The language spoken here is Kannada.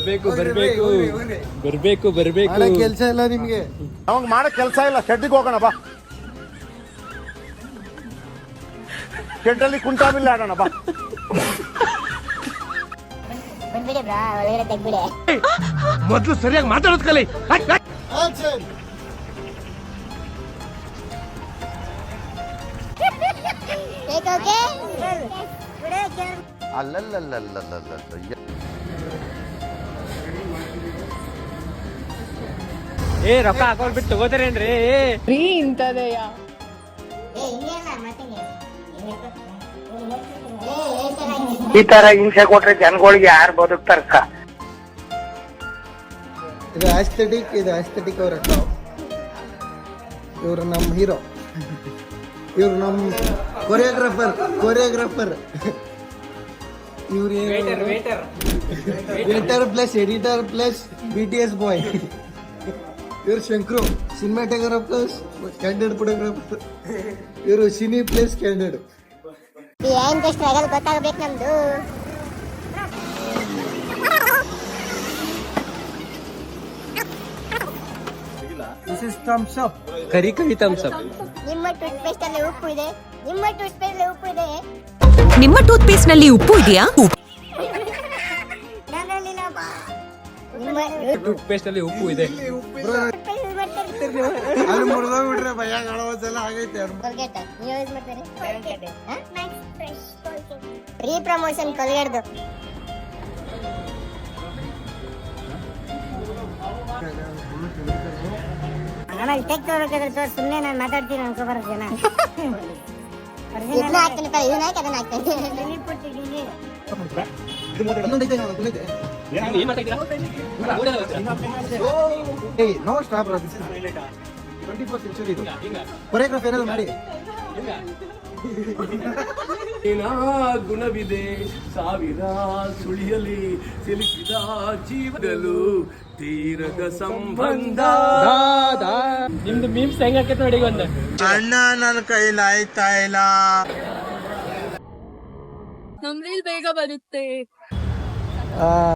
ಬರ್ಬೇಕು ಕೆಲಸ ಇಲ್ಲ ನಿಮ್ಗೆ. ಅವಾಗ ಮಾಡಕ್ ಕೆಲಸ ಇಲ್ಲ, ಶೆಡ್ಡಿಗೆ ಹೋಗೋಣ ಬಾ. ಶೆಡ್ಡಲ್ಲಿ ಕುಂಟಾಬಿಲ್ಲ ಆಡೋಣ ಬಾ. ಮೊದ್ಲು ಸರಿಯಾಗಿ ಮಾತಾಡೋದ್ ಕಲಿ. ಏ ರೊಕ್ಕ ಹಾಕೊಂಡ್ ಬಿಟ್ಟು ತಗೋತಾರೇನ್ರಿ ಇಂತದೆಯ ಈ ತರ ಹಿಂಸೆ ಕೊಟ್ರೆ ಜನಗಳಿಗೆ ಯಾರು ಬದುಕ್ತಾರಕ್ಕ? ಇದು ಆಸ್ಥೆಟಿಕ್ ಅವ್ರ ಇವ್ರು ನಮ್ಮ ಹೀರೋ, ಇವ್ರು ನಮ್ಮ ಕೊರಿಯೋಗ್ರಾಫರ್ ಇವ್ರು waiter plus editor plus BTS boy. ಇವ್ರು Shankru cinematographer plus candidate photographer. ಇವರು ಸಿನಿ ಪ್ಲಸ್ ಕ್ಯಾಂಡಿಡೇಟ್. ಏನ್ ಸ್ಟ್ರಗಲ್ ಗೊತ್ತಾಗಬೇಕು ನಮ್ದು. This is thumbs up. ಕರಿ ಥಮ್ಸ್ ಅಪ್. ನಿಮ್ಮ ಟೂತ್ ಪೇಸ್ಟ್ ಅಲ್ಲಿ ಉಪ್ಪು ಇದೆ. ನಿಮ್ಮ ಟೂತ್ ಪೇಸ್ಟ್ ಅಲ್ಲಿ ಉಪ್ಪು ಇದೆ. ನಿಮ್ಮ ಟೂತ್ ಪೇಸ್ಟ್ ನಲ್ಲಿ ಉಪ್ಪು ಇದೆಯಾ? ಟೂತ್ ಪೇಸ್ಟ್ ಅಲ್ಲಿ ಉಪ್ಪು ಇದೆ. ಅಲ್ಲಿ ಮುರಿದೋಗ್ಬಿಟ್ರೆ ಭಯ ಕಾಣೋದೆಲ್ಲ ಆಗೈತೆ. ಫ್ರೀ ಪ್ರಮೋಷನ್ ಕೊಲ್ಗೇಡ್ದು. ಆಮೇಲೆ ಟೆಕ್ ತಗೋಬೇಕಾದ್ರೆ ಸುಮ್ಮನೆ ನಾನು ಮಾತಾಡ್ತೀನಿ ಅನ್ಕೋಬಾರ ಜನ. ಇದನ್ನ ಹಾಕ್ತೀನಿ ಇದನ್ನ ಹಾಕಿ ಅದನ್ನ ಹಾಕ್ತೀನಿ. No stop. 24th century ಇದು. ಕೊರಿಯೋಗ್ರಾಫ್ ಏನಾದ್ರು ಮಾಡಿ. ಗುಣವಿದೆ ಸಾವಿರ ಸುಳಿಯಲಿ ಸಿಲುಕಿದ ಜೀವನಲು ತೀರದ ಸಂಬಂಧ. ನಿಮ್ದು ಮೀಮ್ಸ್ ಹೆಂಗ್ ಹಾಕೈತೆ ನೋಡಿ ಒಂದು. ಅಣ್ಣ ನನ್ನ ಕೈಲಿ ಆಯ್ತಾ ಇಲ್ಲ. ನಮ್ ರೀಲ್ ಬೇಗ ಬರುತ್ತೆ.